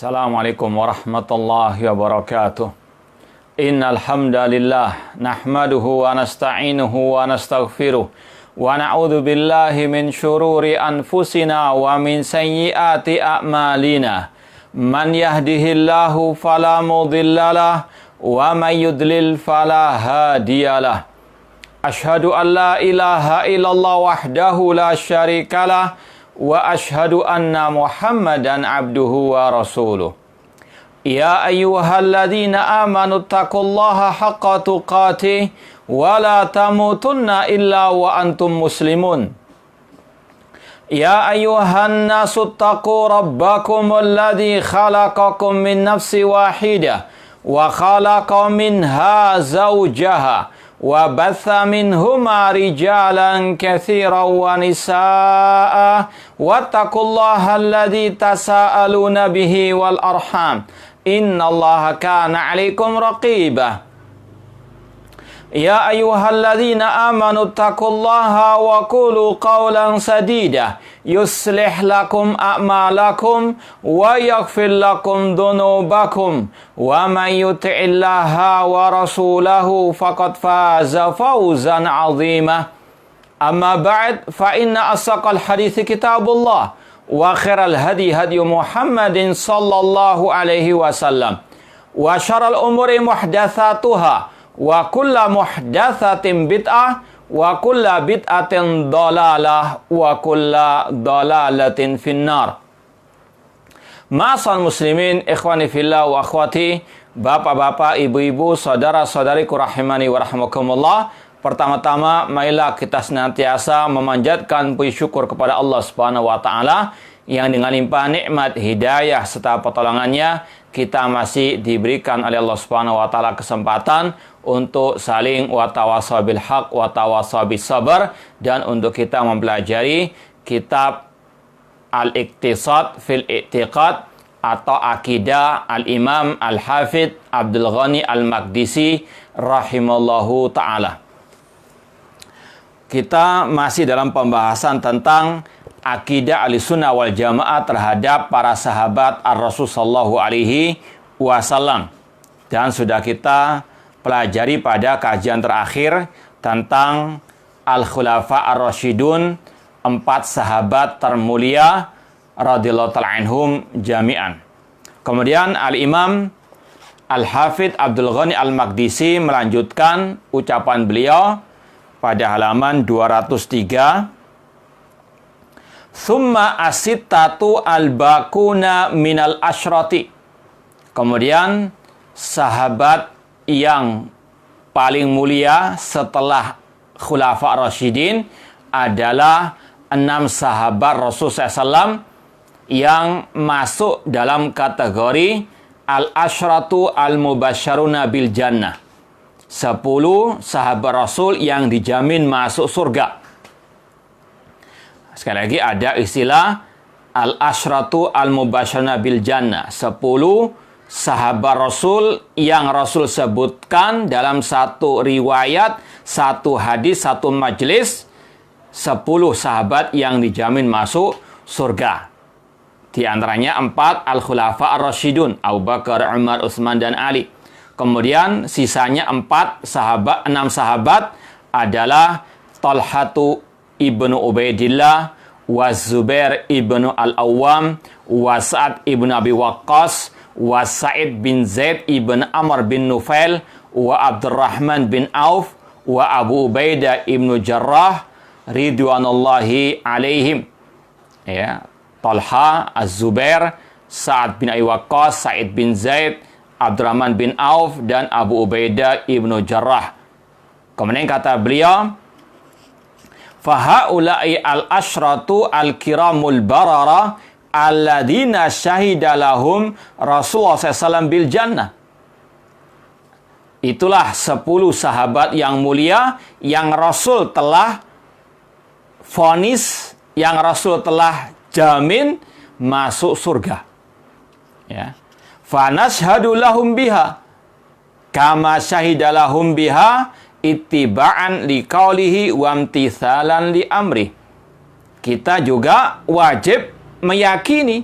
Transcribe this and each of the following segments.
Assalamualaikum warahmatullahi wabarakatuh. Innal hamdalillah nahmaduhu wa nasta'inuhu wa nastaghfiruh wa na'udzu billahi min syururi anfusina wa min sayyiati a'malina. Man yahdihillahu fala mudhillalah wa man yudlil fala hadiyalah. Ashhadu an la ilaha illallah wahdahu la syarikalah wa ashhadu anna Muhammadan abduhu wa rasuluh. Ya ayyuhalladzina amanu taqullaha haqqa tuqatih wa la tamutunna illa wa antum muslimun. Ya ayyuhan nasu taqu rabbakum alladzi khalaqakum min nafsin wahidah wa khalaqa minha zawjaha wa batha minhuma rijalan katsiran wa nisaa'a wattaqullaha alladzi tasaaluna bihi wal arham innallaha kana 'alaikum raqiba. Ya ayyuhalladzina amanu taqullaha wa qulu qawlan sadida yuslih lakum a'malakum wa yaghfir lakum dhunubakum wa man yuti'illaha wa rasulahu faqad faza fawzan 'azima. Amma ba'd, fa inna asaqal hadithi kitabullah wa khairal hadi hadi Muhammadin sallallahu alaihi wasallam wa syarrul umuri muhdatsatuha wa kulla muhdatsatin bid'ah wa kulla bid'atin dhalalah wa kulla dhalalatin finnar. Ma'asal muslimin, ikhwani fillah wa akhwati, bapak-bapak, ibu-ibu, saudara-saudariku rahimani wa rahimakumullah. Pertama-tama, marilah kita senantiasa memanjatkan puji syukur kepada Allah Subhanahu wa taala yang dengan limpah nikmat, hidayah serta pertolongannya kita masih diberikan oleh Allah Subhanahu wa taala kesempatan untuk saling watawasau bil haq watawasau bis sabar, dan untuk kita mempelajari kitab Al-Iqtisad fil I'tiqad atau Akidah Al-Imam Al-Hafidh Abdul Ghani Al-Maqdisi rahimallahu ta'ala. Kita masih dalam pembahasan tentang akidah Ahlussunnah wal Jamaah terhadap para sahabat Ar-Rasul sallallahu alaihi wasallam. Dan sudah kita pelajari pada kajian terakhir tentang Al-Khulafa Ar-Rasyidun, 4 sahabat termulia radhiyallahu ta'ala anhum jami'an. Kemudian Al-Imam Al-Hafidh Abdul Ghani Al-Maqdisi melanjutkan ucapan beliau pada halaman 203. Summa asittatu al-bakuna minal asyrati. Kemudian sahabat yang paling mulia setelah Khulafa Rasyidin adalah 6 sahabat Rasulullah SAW yang masuk dalam kategori al-asyratu al-mubasysyaruna bil jannah. 10 sahabat Rasul yang dijamin masuk surga. Sekali lagi ada istilah al-asyratu al-mubasysyaruna bil jannah. 10 sahabat Rasul yang Rasul sebutkan dalam satu riwayat, satu hadis, satu majelis, 10 sahabat yang dijamin masuk surga. Di antaranya 4 al-Khulafa Ar-Rasyidun, Abu Bakar, Umar, Utsman, dan Ali. Kemudian sisanya 6 sahabat adalah Talhatu ibnu Ubaidillah, wa Zubair ibnu Al-Awwam, wa Sa'ad ibnu Abi Waqqas, wa Sa'id bin Zaid ibn Amr bin Nufail, wa Abdurrahman bin Auf, wa Abu Ubaidah ibnu Jarrah ridwanullahi alaihim. Ya, Talha, Az-Zubair, Sa'ad bin Abi Waqqas, Sa'id bin Zaid, Abdurrahman bin Auf, dan Abu Ubaidah ibnu Jarrah. Kemudian kata beliau, fahaulai al-asyratu al-kiramul barara alladzina syahida lahum Rasulullah SAW bil jannah. Itulah 10 sahabat yang mulia yang Rasul telah vonis, yang Rasul telah jamin masuk surga. Ya. Fanashhadu lahum biha kama syahida lahum biha ittiba'an liqaulihi wa imtithalan li amri. Kita juga wajib meyakini,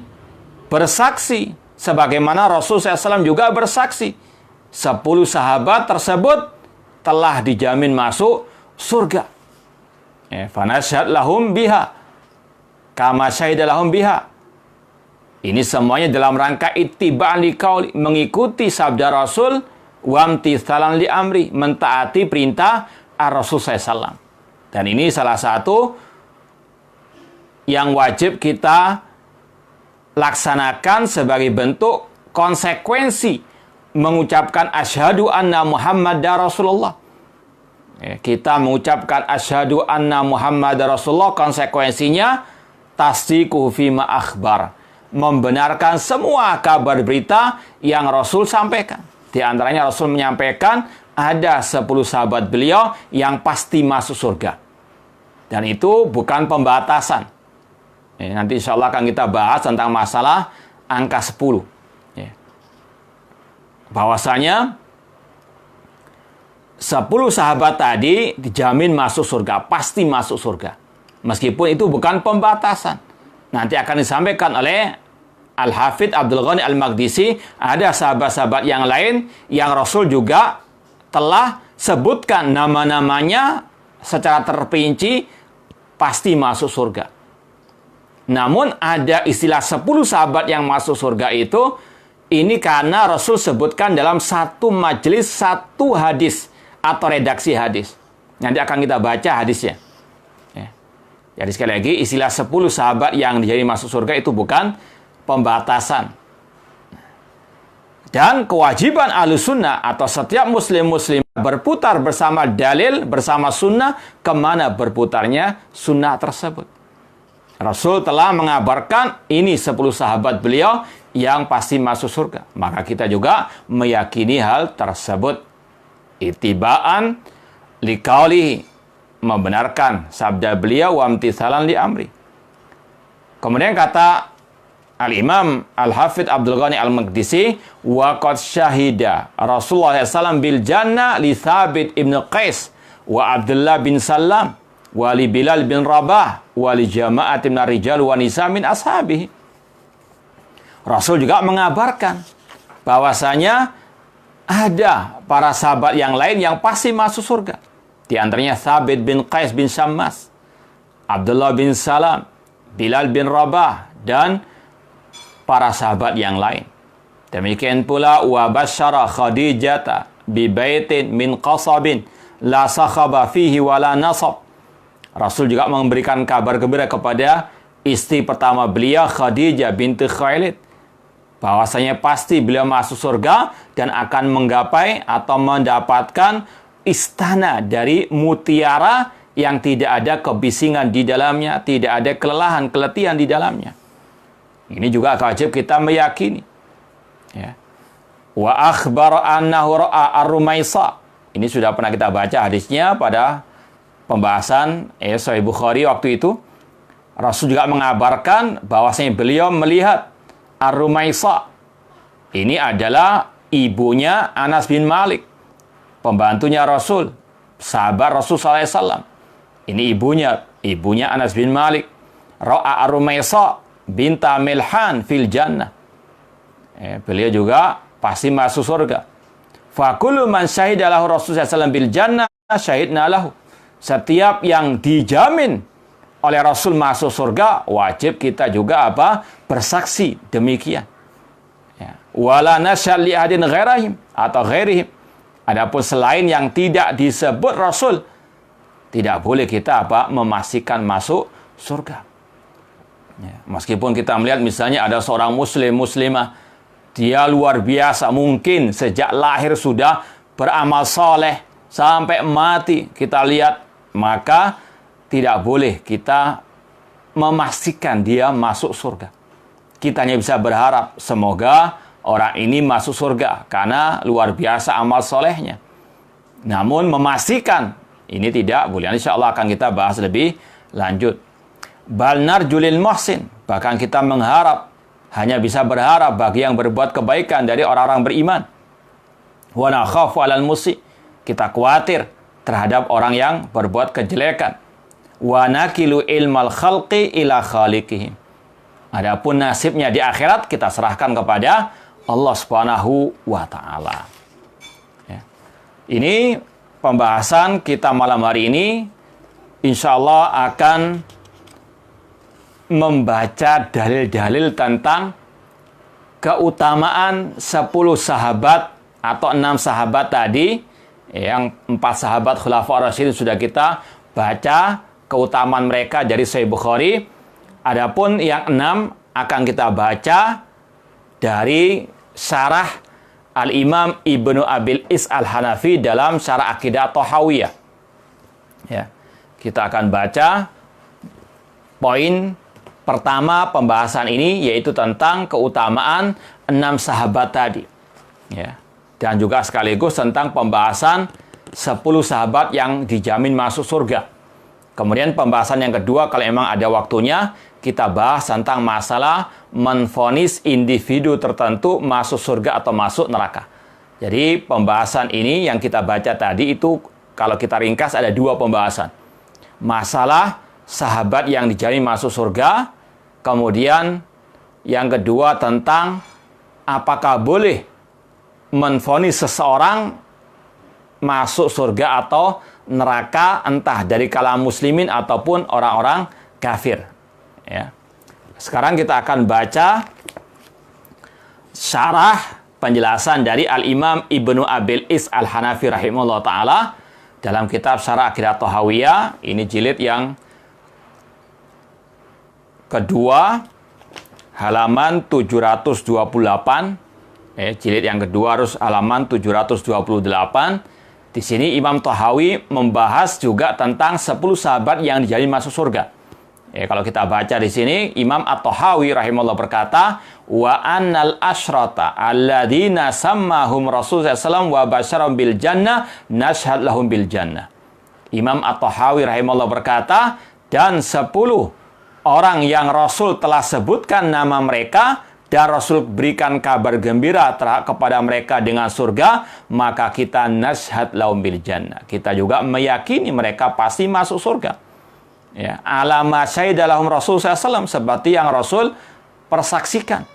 bersaksi Sebagaimana Rasul SAW juga bersaksi, 10 sahabat tersebut telah dijamin masuk surga. Fanasyhad lahum biha kama syahida lahum biha. Ini semuanya dalam rangka ittiba'an liqauli, mengikuti sabda Rasul, wamtithalan li amri, mentaati perintah Rasul SAW. Dan ini salah satu yang wajib kita laksanakan sebagai bentuk konsekuensi mengucapkan asyhadu anna Muhammadar Rasulullah. Kita mengucapkan asyhadu anna Muhammadar Rasulullah, konsekuensinya tasdiquhu fima akhbar, membenarkan semua kabar berita yang Rasul sampaikan. Di antaranya Rasul menyampaikan ada 10 sahabat beliau yang pasti masuk surga. Dan itu bukan pembatasan. Nanti insya Allah akan kita bahas tentang masalah angka 10. Bahwasanya 10 sahabat tadi dijamin masuk surga, pasti masuk surga. Meskipun itu bukan pembatasan. Nanti akan disampaikan oleh Al-Hafidh Abdul Ghani Al-Maqdisi, ada sahabat-sahabat yang lain yang Rasul juga telah sebutkan nama-namanya secara terperinci, pasti masuk surga. Namun ada istilah 10 sahabat yang masuk surga itu, ini karena Rasul sebutkan dalam satu majelis, satu hadis atau redaksi hadis. Nanti akan kita baca hadisnya. Jadi sekali lagi, istilah 10 sahabat yang dijamin masuk surga itu bukan pembatasan. Dan kewajiban Ahlussunnah atau setiap muslim berputar bersama dalil, bersama sunnah, kemana berputarnya sunnah tersebut. Rasul telah mengabarkan ini 10 sahabat beliau yang pasti masuk surga. Maka kita juga meyakini hal tersebut. Ittiba'an liqaulihi, membenarkan sabda beliau, wamtithalan li amri. Kemudian kata Al-Imam Al-Hafidh Abdul Ghani Al-Maqdisi, wa qad syahida Rasulullah SAW bil jannah li Thabit ibn Qais wa Abdullah bin Salam wa li Bilal bin Rabah wa li jama'atin minar rijal wa nisa min ashabihi. Rasul juga mengabarkan bahwasanya ada para sahabat yang lain yang pasti masuk surga. Di antaranya Thabit bin Qais bin Syammas, Abdullah bin Salam, Bilal bin Rabah, dan para sahabat yang lain. Demikian pula wa basyara Khadijata bi baitin min qasabin la sakhaba fihi wala nasab. Rasul juga memberikan kabar gembira kepada istri pertama beliau, Khadijah binti Khuwailid, bahwasanya pasti beliau masuk surga dan akan menggapai atau mendapatkan istana dari mutiara yang tidak ada kebisingan di dalamnya, tidak ada kelelahan, keletihan di dalamnya. Ini juga wajib kita meyakini. Ya. Wa akhbar annahu ra'a ar-Rumaisa. Ini sudah pernah kita baca hadisnya pada pembahasan Sahih Bukhari waktu itu. Rasul juga mengabarkan bahwasanya beliau melihat ar-Rumaisa. Ini adalah ibunya Anas bin Malik, pembantunya Rasul, sahabat Rasul SAW. Ini ibunya Anas bin Malik. Ra'a ar-Rumaisa binta Milhan fil jannah. Beliau juga pasti masuk surga. Fa kullu man syahida lahu Rasulullah SAW bil jannah syahidna lahu. Setiap yang dijamin oleh Rasul masuk surga, wajib kita juga bersaksi demikian. Wala nasyal li ahadin ghairahim atau ghairihim. Adapun selain yang tidak disebut Rasul, tidak boleh kita memastikan masuk surga. Meskipun kita melihat misalnya ada seorang muslimah, dia luar biasa, mungkin sejak lahir sudah beramal soleh sampai mati, kita lihat, maka tidak boleh kita memastikan dia masuk surga. Kita hanya bisa berharap semoga orang ini masuk surga karena luar biasa amal solehnya. Namun memastikan ini tidak boleh. Insya Allah akan kita bahas lebih lanjut. Bal narjulil muhsin, bahkan kita mengharap, hanya bisa berharap bagi yang berbuat kebaikan dari orang-orang beriman. Wa nakhafu 'alal musi, kita khawatir terhadap orang yang berbuat kejelekan. Wa nakilu ilmal khalqi ila khaliqihim, Adapun nasibnya di akhirat kita serahkan kepada Allah Subhanahu wa taala. Ya. Ini pembahasan kita malam hari ini insya Allah akan membaca dalil-dalil tentang keutamaan 10 sahabat atau 6 sahabat tadi. Yang 4 sahabat Khulafaur Rasyidin sudah kita baca keutamaan mereka dari Sahih Bukhari. Adapun yang 6 akan kita baca dari syarah Al-Imam Ibnu Abil Is Al-Hanafi dalam syarah Aqidah Thahawiyah. Ya. Kita akan baca poin pertama pembahasan ini, yaitu tentang keutamaan 6 sahabat tadi. Ya. Dan juga sekaligus tentang pembahasan 10 sahabat yang dijamin masuk surga. Kemudian pembahasan yang kedua, kalau memang ada waktunya, kita bahas tentang masalah menvonis individu tertentu masuk surga atau masuk neraka. Jadi pembahasan ini yang kita baca tadi itu, kalau kita ringkas ada 2 pembahasan. Masalah sahabat yang dijamin masuk surga, kemudian yang kedua tentang apakah boleh menvonis seseorang masuk surga atau neraka, entah dari kalangan muslimin ataupun orang-orang kafir. Ya. Sekarang kita akan baca syarah penjelasan dari Al-Imam Ibnu Abil Is Al-Hanafi rahimahullah ta'ala dalam kitab Syarah Aqidah Thahawiyah. Ini jilid yang kedua, halaman 728. Jilid yang kedua harus halaman 728. Di sini Imam Thahawi membahas juga tentang 10 sahabat yang dijamin masuk surga. Kalau kita baca di sini, Imam At-Thahawi rahimahullah berkata, wa annal asyrata alladzina sammahum Rasulullah SAW wa basyaram bil jannah nashhad lahum bil jannah. Imam At-Thahawi rahimahullah berkata, dan 10 orang yang Rasul telah sebutkan nama mereka dan Rasul berikan kabar gembira kepada mereka dengan surga, maka kita nashhad lahum bil jannah. Kita juga meyakini mereka pasti masuk surga. Ya, alama syahidalahum Rasul SAW, seperti yang Rasul persaksikan.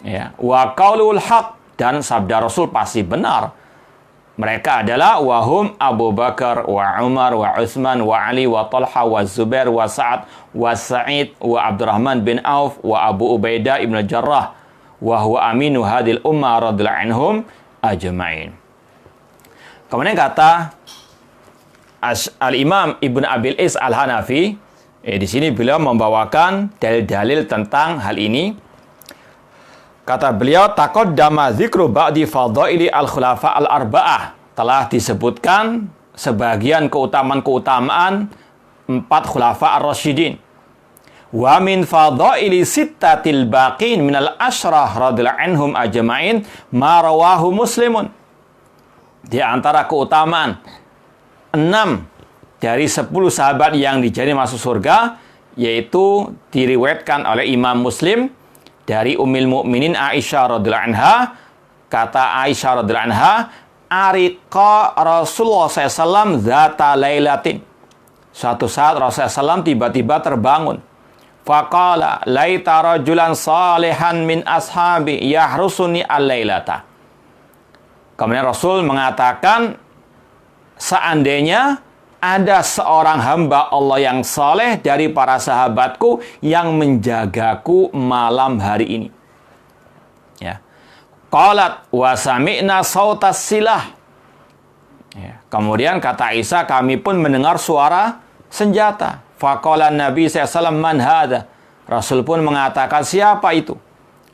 Ya, wa qaulul haq, dan sabda Rasul pasti benar. Mereka adalah wahum Abu Bakar wa Umar wa Utsman wa Ali wa Talha wa Zubair wa Sa'ad wa Sa'id wa Abdurrahman bin Auf wa Abu Ubaidah ibn Jarrah wa huwa aminu hadil ummah radhiyallahu anhum ajma'in. Kemudian kata Al-Imam Ibnu Abil Is Al-Hanafi, di sini beliau membawakan dalil-dalil tentang hal ini. Kata beliau, taqaddama dzikru ba'di fadhaili al-khulafa al-arba'ah. Telah disebutkan sebagian keutamaan-keutamaan 4 khulafa ar-rasyidin. Wa min fadhaili sittatil baqin minal asyrah radhiyallahu anhum ajma'in ma rawahu Muslimun. Di antara keutamaan 6 dari 10 sahabat yang dijamin masuk surga, yaitu diriwayatkan oleh Imam Muslim dari Ummul Mukminin Aisyah radhiyallahu anha. Kata Aisyah radhiyallahu anha, ariqa Rasulullah SAW zata lailatin. Suatu saat Rasulullah SAW tiba-tiba terbangun. Faqala laita rajulan salihan min ashabi yahrusuni al-lailata. Kemudian Rasul mengatakan, seandainya ada seorang hamba Allah yang saleh dari para sahabatku yang menjagaku malam hari ini. Ya. Qalat wa sami'na sautas silah. Ya. Kemudian kata Aisyah, kami pun mendengar suara senjata. Faqala Nabi SAW man hadha. Rasul pun mengatakan, siapa itu?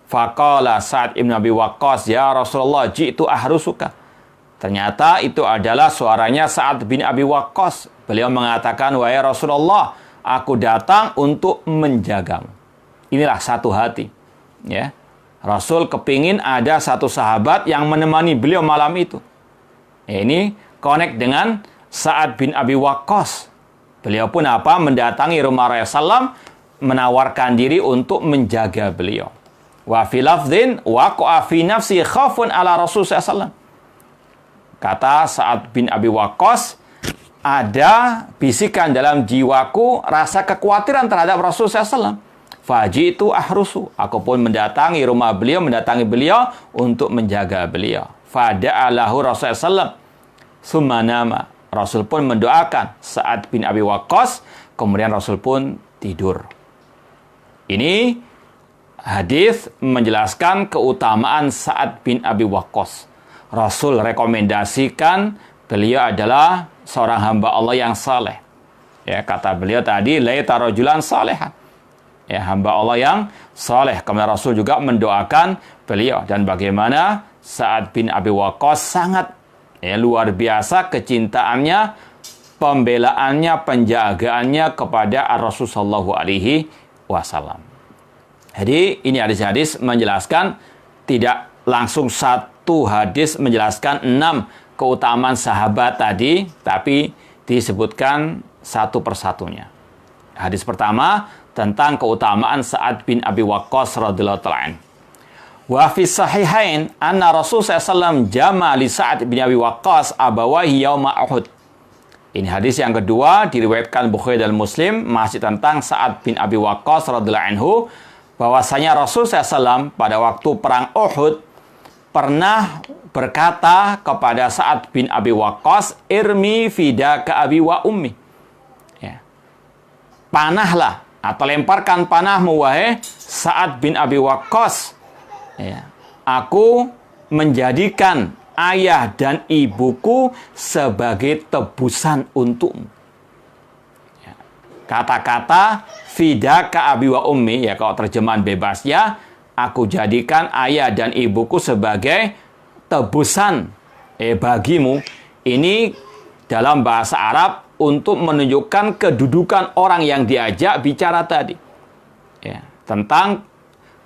Faqala Sa'ad ibn Abi Waqqas, ya Rasulullah ji'tu ahrusuka. Ternyata itu adalah suaranya Sa'ad bin Abi Waqqas. Beliau mengatakan, wahai Rasulullah, aku datang untuk menjagamu. Inilah satu hati. Ya. Rasul kepingin ada satu sahabat yang menemani beliau malam itu. Ini connect dengan Sa'ad bin Abi Waqqas. Beliau pun mendatangi rumah Rasulullah, menawarkan diri untuk menjaga beliau. Wa fi lafdhin waqa'a fi nafsi khafun ala Rasulullah SAW. Kata Sa'ad bin Abi Waqqas, ada bisikan dalam jiwaku rasa kekhawatiran terhadap Rasulullah SAW. Faji'tu ahrusu. Aku pun mendatangi rumah beliau, mendatangi beliau untuk menjaga beliau. Fada'alahu Rasulullah SAW. Summa nama. Rasul pun mendoakan Sa'ad bin Abi Waqqas. Kemudian Rasul pun tidur. Ini hadis menjelaskan keutamaan Sa'ad bin Abi Waqqas. Rasul rekomendasikan beliau adalah seorang hamba Allah yang saleh. Ya, kata beliau tadi, laita rajulan salehan. Ya, hamba Allah yang saleh. Kemudian Rasul juga mendoakan beliau. Dan bagaimana Sa'ad bin Abi Waqqas sangat luar biasa kecintaannya, pembelaannya, penjagaannya kepada Rasul sallallahu alaihi wasallam. Jadi ini hadis-hadis menjelaskan, tidak langsung satu hadis menjelaskan 6 keutamaan sahabat tadi, tapi disebutkan satu persatunya. Hadis pertama tentang keutamaan Sa'ad bin Abi Waqqas radhiyallahu ta'ala. Wa fi sahihain anna Rasul sallallahu jama li Sa'ad bin Abi Waqqas abawahi yauma Uhud. Ini hadis yang kedua diriwayatkan Bukhari dan Muslim, masih tentang Sa'ad bin Abi Waqqas radhiyallahu anhu, bahwasanya Rasul sallallahu pada waktu perang Uhud pernah berkata kepada Sa'ad bin Abi Waqqas, irmi fidaka abi wa ummi. Ya. Panahlah atau lemparkan panahmu wahai Sa'ad bin Abi Waqqas. Ya. Aku menjadikan ayah dan ibuku sebagai tebusan untukmu. Ya. Kata-kata fidaka abi wa ummi, ya kalau terjemahan bebasnya, aku jadikan ayah dan ibuku sebagai tebusan bagimu. Ini dalam bahasa Arab untuk menunjukkan kedudukan orang yang diajak bicara tadi. Ya, tentang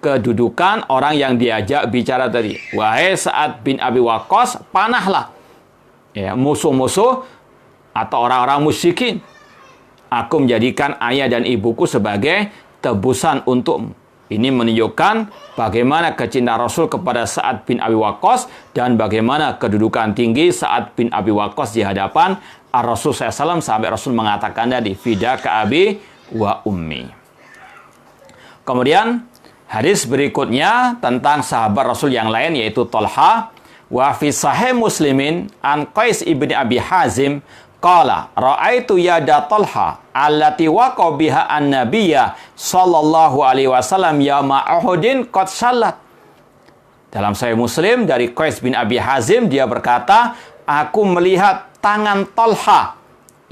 kedudukan orang yang diajak bicara tadi. Wahai Sa'ad bin Abi Waqqas, panahlah ya, musuh-musuh atau orang-orang musyrikin. Aku menjadikan ayah dan ibuku sebagai tebusan untukmu. Ini menunjukkan bagaimana kecintaan Rasul kepada Sa'ad bin Abi Waqqas dan bagaimana kedudukan tinggi Sa'ad bin Abi Waqqas di hadapan Rasul SAW, sampai Rasul mengatakan tadi, fidaka abi wa ummi. Kemudian hadis berikutnya tentang sahabat Rasul yang lain, yaitu Talha. Wa fi sahih Muslimin an Qais ibni Abi Hazim qala ra'aitu yada Talha allati waqa biha an-nabiyya sallallahu alaihi wasallam yauma Uhudin qad sallat. Dalam Sahih Muslim dari Qais bin Abi Hazim, dia berkata, aku melihat tangan Talha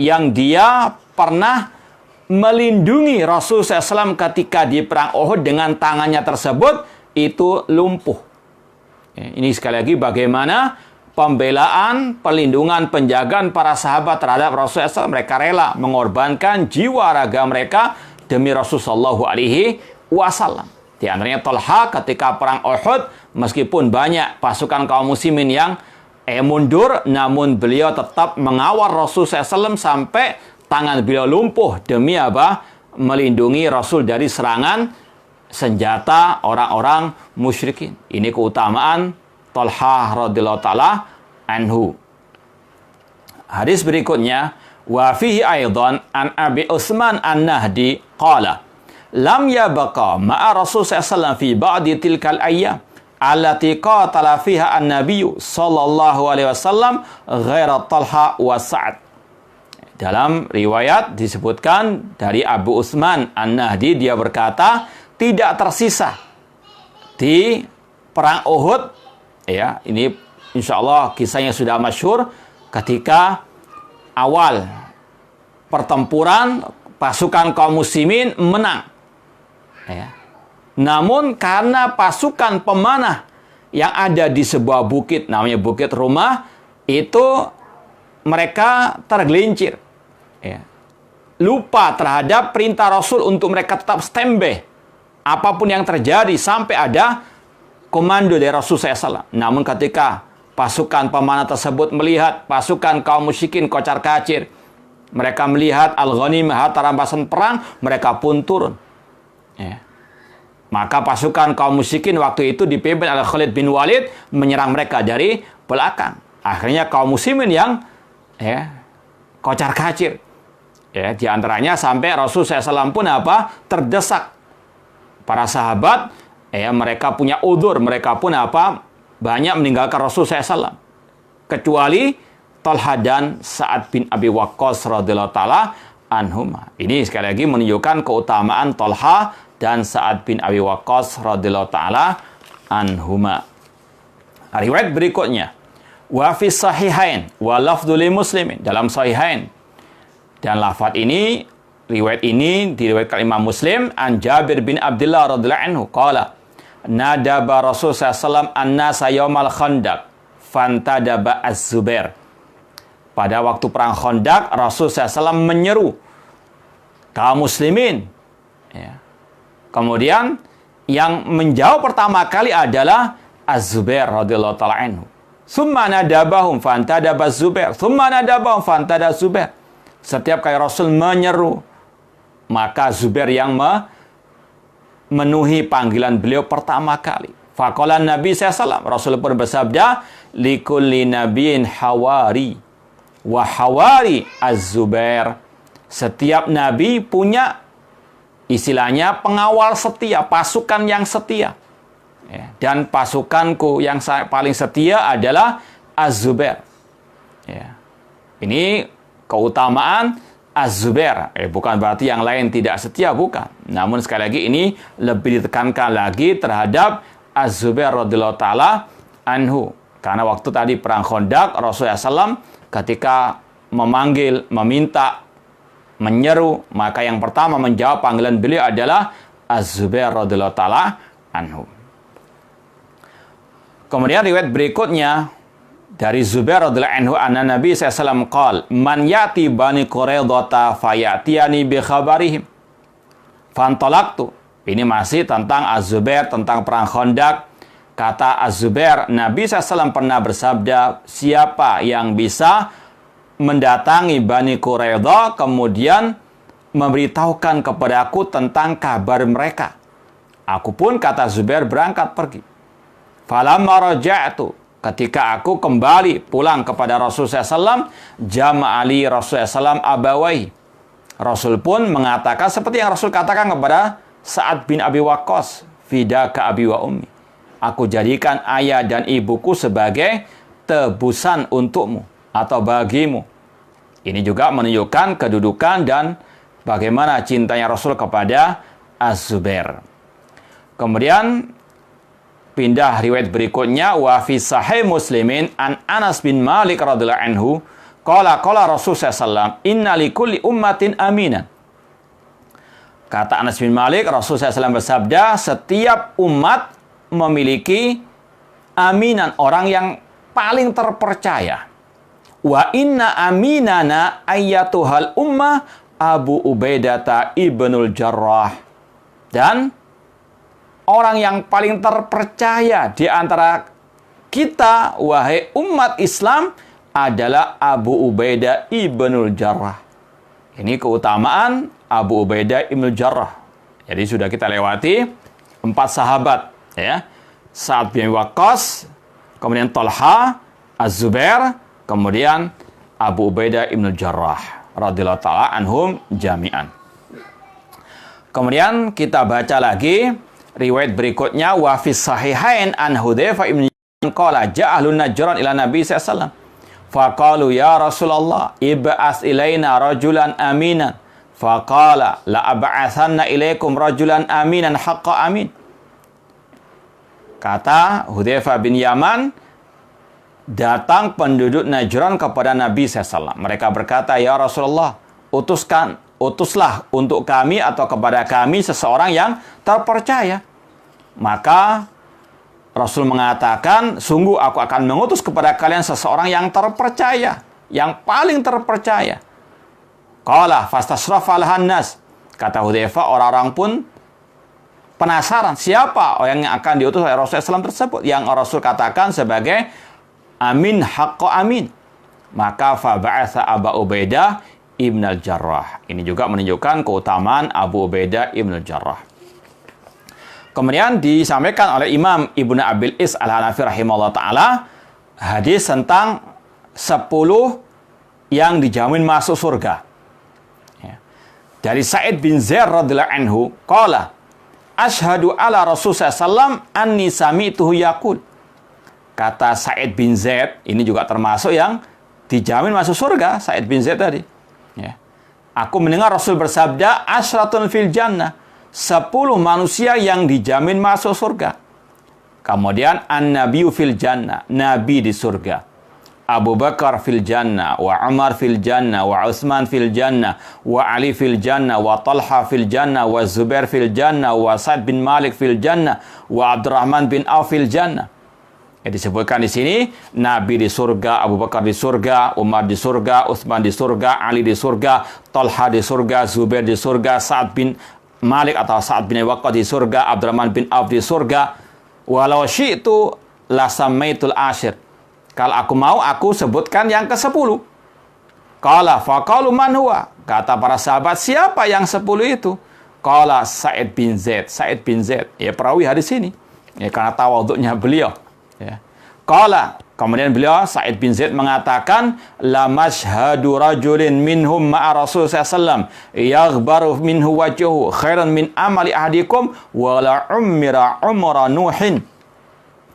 yang dia pernah melindungi Rasul SAW ketika di perang Uhud, dengan tangannya tersebut itu lumpuh. Ini sekali lagi bagaimana pembelaan, pelindungan, penjagaan para sahabat terhadap Rasul SAW. Mereka rela mengorbankan jiwa raga mereka demi Rasulullah SAW. Di antaranya Talha ketika perang Uhud, meskipun banyak pasukan kaum muslimin yang mundur, namun beliau tetap mengawal Rasul SAW sampai tangan beliau lumpuh demi apa? Melindungi Rasul dari serangan senjata orang-orang musyrikin. Ini keutamaan Talha radhiyallahu ta'ala anhu. Hadis berikutnya, wa fihi aidan an Abi Utsman An-Nahdi qala lam yabqa ma'a Rasul sallallahu fi ba'di tilkal ayyam allati qatala fiha an-nabiy sallallahu alaihi wasallam ghaira Talha wa Sa'ad. Dalam riwayat disebutkan dari Abu Utsman An-Nahdi, dia berkata, tidak tersisa di perang Uhud, ya, ini insya Allah kisahnya sudah masyhur, ketika awal pertempuran pasukan kaum muslimin menang, ya. Namun karena pasukan pemanah yang ada di sebuah bukit, namanya Bukit Rumah, itu mereka tergelincir, ya. Lupa terhadap perintah Rasul untuk mereka tetap standby apapun yang terjadi sampai ada komando dari Rasul SAW. Namun ketika pasukan pemanah tersebut melihat pasukan kaum musyrikin kocar kacir, mereka melihat al-ghanimah, harta rampasan perang, mereka pun turun, ya. Maka pasukan kaum musyrikin waktu itu dipimpin oleh Khalid bin Walid menyerang mereka dari belakang. Akhirnya kaum muslimin yang kocar kacir. Ya, di antaranya sampai Rasul SAW pun terdesak para sahabat, mereka punya udzur, mereka pun banyak meninggalkan Rasul SAW. Kecuali Talha dan Sa'ad bin Abi Waqqas radhiyallahu taala anhuma. Ini sekali lagi menunjukkan keutamaan Talha dan Sa'ad bin Abi Waqqas radhiyallahu taala anhuma. Riwayat berikutnya, wa fi sahihain wa lafdhu li muslimin, dalam sahihain. Dan lafaz ini, riwayat ini diriwayatkan Imam Muslim an Jabir bin Abdullah radhiyallahu anhu qala nadaba Rasul sallallahu an-nasa yaumal khandaq fantadaba Az-Zubair. Pada waktu perang Khandaq, Rasul SAW menyeru kaum muslimin. Ya. Kemudian yang menjawab pertama kali adalah Az-Zubair radhiyallahu ta'ala anhu. Summa nadabahum fantadaba Az-Zubair. Summa nadabahum fantadaba Az-Zubair. Setiap kali Rasul menyeru, maka Zubair yang memenuhi panggilan beliau pertama kali. Faqala Nabi SAW, Rasul pun bersabda, likulli nabiyyin hawari wa hawari Az-Zubair. Setiap nabi punya istilahnya pengawal setia, pasukan yang setia. Ya, dan pasukanku yang paling setia adalah Az-Zubair. Ya. Ini keutamaan Az-Zubair. Bukan berarti yang lain tidak setia, bukan. Namun sekali lagi ini lebih ditekankan lagi terhadap Az-Zubair radhiyallahu taala anhu. Karena waktu tadi perang Khandaq, Rasulullah SAW ketika memanggil, meminta, menyeru, maka yang pertama menjawab panggilan beliau adalah Az-Zubair radhiyallahu taala anhu. Kemudian riwayat berikutnya dari Zubair radhiyallahu anhu anna Nabi SAW qala man yati bani Quraidah fayatiyani bi khabarihim fantalaqtu. Ini masih tentang Az-Zubair, tentang perang Khandaq. Kata Az-Zubair, Nabi SAW pernah bersabda, siapa yang bisa mendatangi Bani Quraidah kemudian memberitahukan kepadaku tentang kabar mereka. Aku pun, kata Zubair, berangkat pergi. Falamma raja'tu, ketika aku kembali pulang kepada Rasulullah SAW, jama'ali Rasulullah SAW abawai. Rasul pun mengatakan seperti yang Rasul katakan kepada Sa'ad bin Abi Waqqas, fidaka abi wa ummi. Aku jadikan ayah dan ibuku sebagai tebusan untukmu atau bagimu. Ini juga menunjukkan kedudukan dan bagaimana cintanya Rasul kepada Az-Zubair. Kemudian pindah riwayat berikutnya, wa fi sahih Muslimin an Anas bin Malik radhiyallahu anhu qala Rasul sallallahu inna likulli ummatin aminan. Kata Anas bin Malik, Rasul sallallahu bersabda, setiap umat memiliki aminan, orang yang paling terpercaya. Wa inna aminana ayyatuhal ummah Abu Ubaidah ibnul Jarrah. Dan orang yang paling terpercaya di antara kita, wahai umat Islam, adalah Abu Ubaidah ibnul Jarrah. Ini keutamaan Abu Ubaidah ibnul Jarrah. Jadi sudah kita lewati 4 sahabat. Ya, Sa'ad bin Waqqas, kemudian Talha, Az-Zubair, kemudian Abu Ubaidah ibn Jarrah radhiyallahu ta'ala anhum jami'an. Kemudian kita baca lagi riwayat berikutnya, wa fi sahihain an Hudzaifah ibn Yaman qala ja'a ahlun Najran ila Nabi sallallahu alaihi wasallam faqalu ya Rasulullah ib'ats ilaina rajulan aminan faqala la ab'atsanna ilaikum rajulan aminan haqqa amin. Kata Hudzaifah bin Yaman, datang penduduk Najran kepada Nabi SAW. Mereka berkata, ya Rasulullah, utuslah untuk kami atau kepada kami seseorang yang terpercaya. Maka Rasul mengatakan, sungguh aku akan mengutus kepada kalian seseorang yang terpercaya, yang paling terpercaya. Qala fastasrafa lahan nas. Kata Hudzaifah, orang-orang pun penasaran siapa orang yang akan diutus oleh Rasulullah SAW tersebut, yang Rasul katakan sebagai amin haqqo amin. Maka faba'atha Abu Ubaidah ibn al-Jarrah. Ini juga menunjukkan keutamaan Abu Ubaidah ibn al-Jarrah. Kemudian disampaikan oleh Imam Ibnu Abil Is al-Hanafi rahimahullah ta'ala hadis tentang 10 yang dijamin masuk surga. Ya. Dari Sa'id bin Zaid radhiyallahu anhu qala Ashhadu ala Rasulullah sallam anni sami'tuhu yaqul. Kata Sa'id bin Zaid, ini juga termasuk yang dijamin masuk surga, Sa'id bin Zaid tadi. Ya. Aku mendengar Rasul bersabda, asyratun fil jannah. 10 manusia yang dijamin masuk surga. Kemudian an-nabiyyu fil jannah, nabi di surga. Abu Bakar fil jannah, wa Umar fil jannah, wa Utsman fil jannah, wa Ali fil jannah, wa Talha fil jannah, wa Zubair fil jannah, wa Sa'd bin Malik fil jannah, wa Abdurrahman bin Auf fil jannah. Disebutkan di sini, Nabi di surga, Abu Bakar di surga, Umar di surga, Utsman di surga, Ali di surga, Talha di surga, Zubair di surga, Sa'd bin Malik atau Sa'd bin Waqqas di surga, Abdurrahman bin Auf di surga. Walau syi'tu la samaitul asyir. Kalau aku mau, aku sebutkan yang ke-10. Qala faqalu man huwa? Kata para sahabat, siapa yang 10 itu? Qala Sa'id bin Zaid. Sa'id bin Zaid. Ya, perawi hadis ini. Ya, karena tawadhu'nya beliau. Ya. Qala, kemudian beliau Sa'id bin Zaid mengatakan, la mashhadu rajulin minhum ma'a Rasul sallallahu yaghbaru minhu wajhuhu khairan min amali ahdikum wa la umira umra nuhin.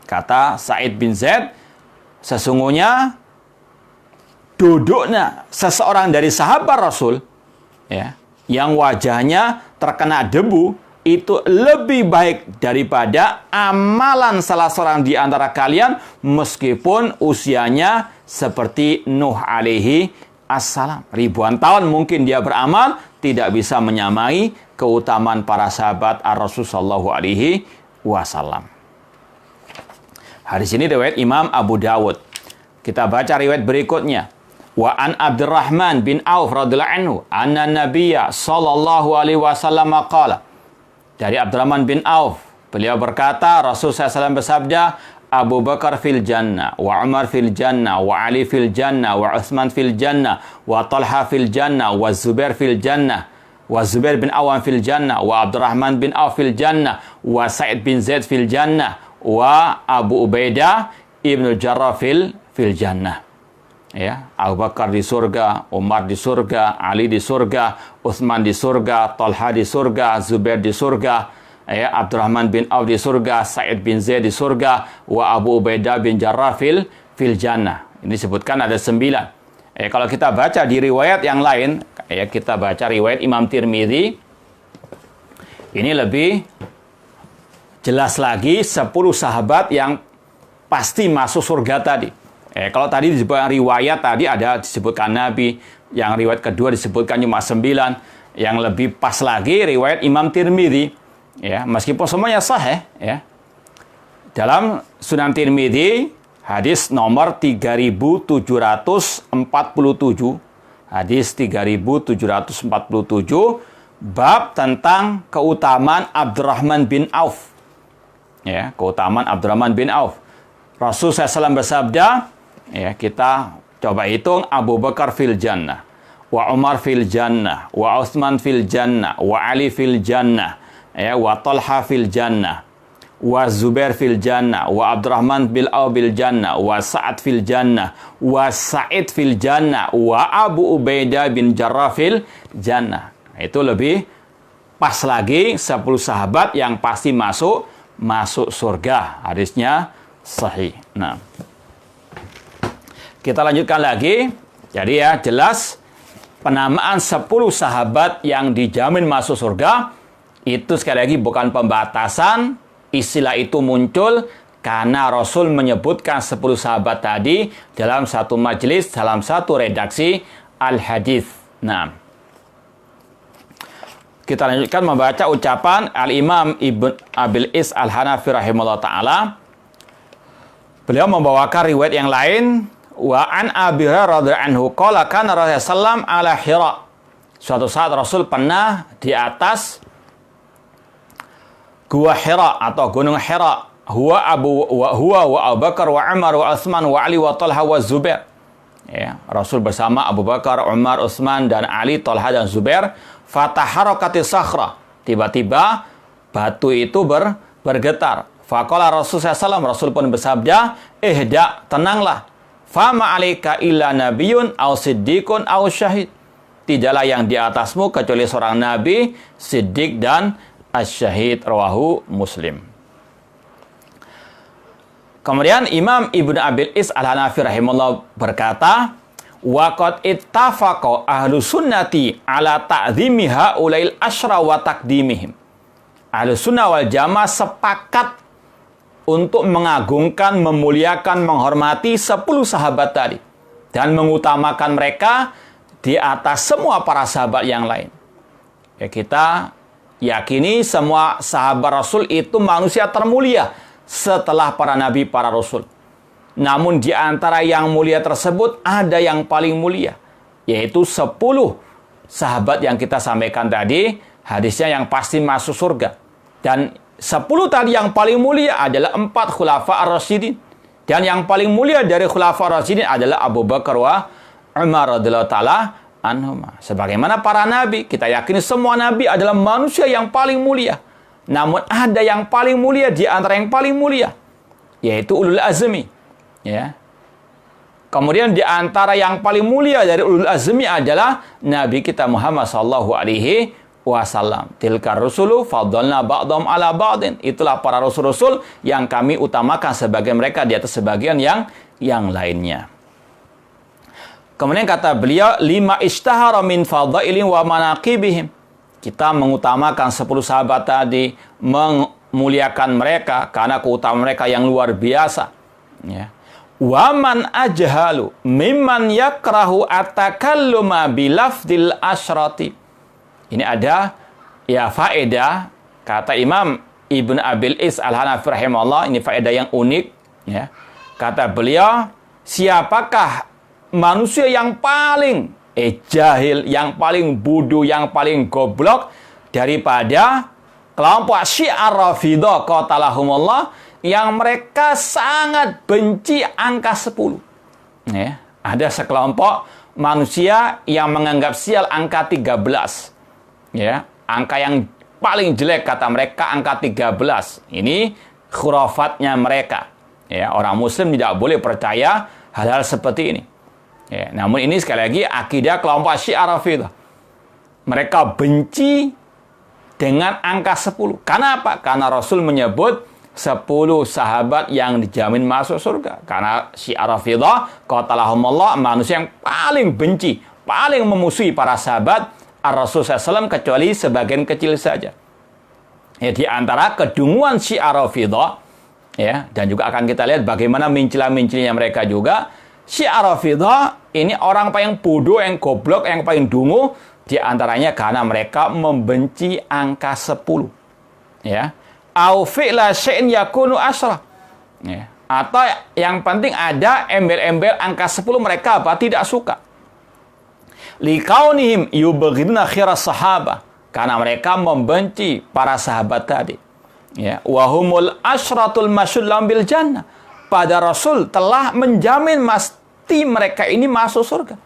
Kata Sa'id bin Zaid, sesungguhnya duduknya seseorang dari sahabat Rasul, ya, yang wajahnya terkena debu, itu lebih baik daripada amalan salah seorang di antara kalian meskipun usianya seperti Nuh alaihi assalam. Ribuan tahun mungkin dia beramal, tidak bisa menyamai keutamaan para sahabat Ar-Rasul sallallahu alaihi wasallam. Hadis ini riwayat Imam Abu Dawud. Kita baca riwayat berikutnya. Wa an Abdurrahman bin Auf radhiyallahu anhu anna Nabiyya sallallahu alaihi wasallam qala. Dari Abdurrahman bin Auf, beliau berkata, Rasul SAW bersabda, Abu Bakar fil jannah, wa Umar fil jannah, wa Ali fil jannah, wa Utsman fil jannah, wa Talha fil jannah, wa Zubair fil jannah, wa Zubair bin Awam fil jannah, wa Abdurrahman bin Auf fil jannah, wa Sa'id bin Zaid fil jannah, wa Abu Ubaidah ibnu Jarrah fil jannah. Ya, Abu Bakar di surga, Umar di surga, Ali di surga, Utsman di surga, Talha di surga, Zubair di surga, ya, Abdurrahman bin Auf di surga, Sa'id bin Zaid di surga, wa Abu Ubaidah bin Jarrah fil jannah. Ini disebutkan ada 9. Kalau kita baca di riwayat yang lain, ya, kita baca riwayat Imam Tirmidzi, ini lebih jelas lagi 10 sahabat yang pasti masuk surga tadi. Kalau tadi disebutkan riwayat tadi ada disebutkan Nabi, yang riwayat kedua disebutkan cuma 9, yang lebih pas lagi riwayat Imam Tirmidzi, ya, meskipun semuanya sahih, ya. Dalam Sunan Tirmidzi hadis nomor 3747, hadis 3747, bab tentang keutamaan Abdurrahman bin Auf. Ya, keutamaan Abdurrahman bin Auf. Rasul SAW bersabda, ya, kita coba hitung, Abu Bakar fil jannah, wa Umar fil jannah, wa Utsman fil jannah, wa Ali fil jannah, ya, wa Talha fil jannah, wa Zubair fil jannah, wa Abdurrahman bin Auf fil jannah, wa Sa'ad fil jannah, wa Sa'id fil jannah, wa Abu Ubaidah bin Jarrah fil jannah. Itu lebih pas lagi 10 sahabat yang pasti masuk surga. Hadisnya sahih. Nah, kita lanjutkan lagi. Jadi ya, jelas penamaan 10 sahabat yang dijamin masuk surga itu sekali lagi bukan pembatasan. Istilah itu muncul karena Rasul menyebutkan 10 sahabat tadi dalam satu majelis, dalam satu redaksi al-hadis. Nah, kita lanjutkan membaca ucapan Al-Imam Ibn Abil Is Al-Hanafi rahimahullah ta'ala. Beliau membawakan riwayat yang lain. Wa an Abi Hurairah radhiyallahu anhu qala kana Rasulullah ala Hira. Suatu saat Rasul pernah di atas Gua Hira atau Gunung Hira. Huwa wa Abu Bakar wa Umar wa Utsman wa Ali wa Talha wa Zubair. Ya, Rasul bersama Abu Bakar, Umar, Utsman dan Ali, Talha dan Zubair. Fataharakati sakhra. Tiba-tiba batu itu bergetar. Faqala Rasul SAW, Rasul pun bersabda, ihda, tenanglah. Fama alaika illa nabiyun aw siddiqun aw syahid. Tidaklah yang di atasmu kecuali seorang nabi, siddiq dan asyahid, rawahu Muslim. Kemudian Imam Ibnu Abil Is Al-Hanafi rahimahullah berkata, wa qad ittafaqa ahlu sunnati ala ta'zimi haulail asyra wa taqdimihim. Ahlu sunnah wal jamaah sepakat untuk mengagungkan, memuliakan, menghormati 10 sahabat tadi dan mengutamakan mereka di atas semua para sahabat yang lain. Ya, kita yakini semua sahabat Rasul itu manusia termulia setelah para nabi, para rasul. Namun di antara yang mulia tersebut ada yang paling mulia, yaitu 10 sahabat yang kita sampaikan tadi, hadisnya yang pasti masuk surga. Dan 10 tadi yang paling mulia adalah 4 khulafa ar-rasyidin. Dan yang paling mulia dari khulafa ar-rasyidin adalah Abu Bakar wa Umar radhiyallahu ta'ala anhuma. Sebagaimana para nabi, kita yakini semua nabi adalah manusia yang paling mulia. Namun ada yang paling mulia di antara yang paling mulia, yaitu ulul azmi. Ya. Kemudian di antara yang paling mulia dari ulul azmi adalah Nabi kita Muhammad sallallahu alaihi wasallam. Tilkar rusulu faddalna ba'dhum ala ba'din. Itulah para rasul-rasul yang kami utamakan sebagian mereka di atas sebagian yang lainnya. Kemudian kata beliau, lima ishtahara min fadailin wa manaqibihim. Kita mengutamakan 10 sahabat tadi, memuliakan mereka karena keutamaan mereka yang luar biasa. Ya. Waman ajhalu mimman yakrahu atakalluma bilafdil asyrati. Ini ada ya faedah, kata Imam Ibnu Abil Is Al-Hanafi rahimahullah, ini faedah yang unik. Ya. Kata beliau, siapakah manusia yang paling jahil, yang paling bodoh, yang paling goblok daripada kelompok Syiah Rafidhah qatalahumullah yang mereka sangat benci angka 10. Ya, ada sekelompok manusia yang menganggap sial angka 13. Ya, angka yang paling jelek kata mereka angka 13. Ini khurafatnya mereka. Ya, orang muslim tidak boleh percaya hal-hal seperti ini. Ya, namun ini sekali lagi akidah kelompok Syiah Rafidhah. Mereka benci dengan angka 10. Karena apa? Karena Rasul menyebut 10 sahabat yang dijamin masuk surga. Karena Syiah Rafidhah qatalahumullah manusia yang paling benci, paling memusuhi para sahabat Ar-Rasul SAW kecuali sebagian kecil saja. Ya, di antara kedunguan Syiah Rafidhah, ya, dan juga akan kita lihat bagaimana mincila-mincilnya mereka juga. Syiah Rafidhah ini orang paling bodoh, yang goblok, yang paling dungu di antaranya karena mereka membenci angka 10. Ya. Au fi'la syai'in yakunu asra. Ya. Atau yang penting ada embel-embel angka 10 mereka apa? Tidak suka. Liqaunihim yubghiduna khiras sahabah. Karena mereka membenci para sahabat tadi. Ya. Wahumul asyratul masyullam bil jannah. Pada Rasul telah menjamin mesti mereka ini masuk surga.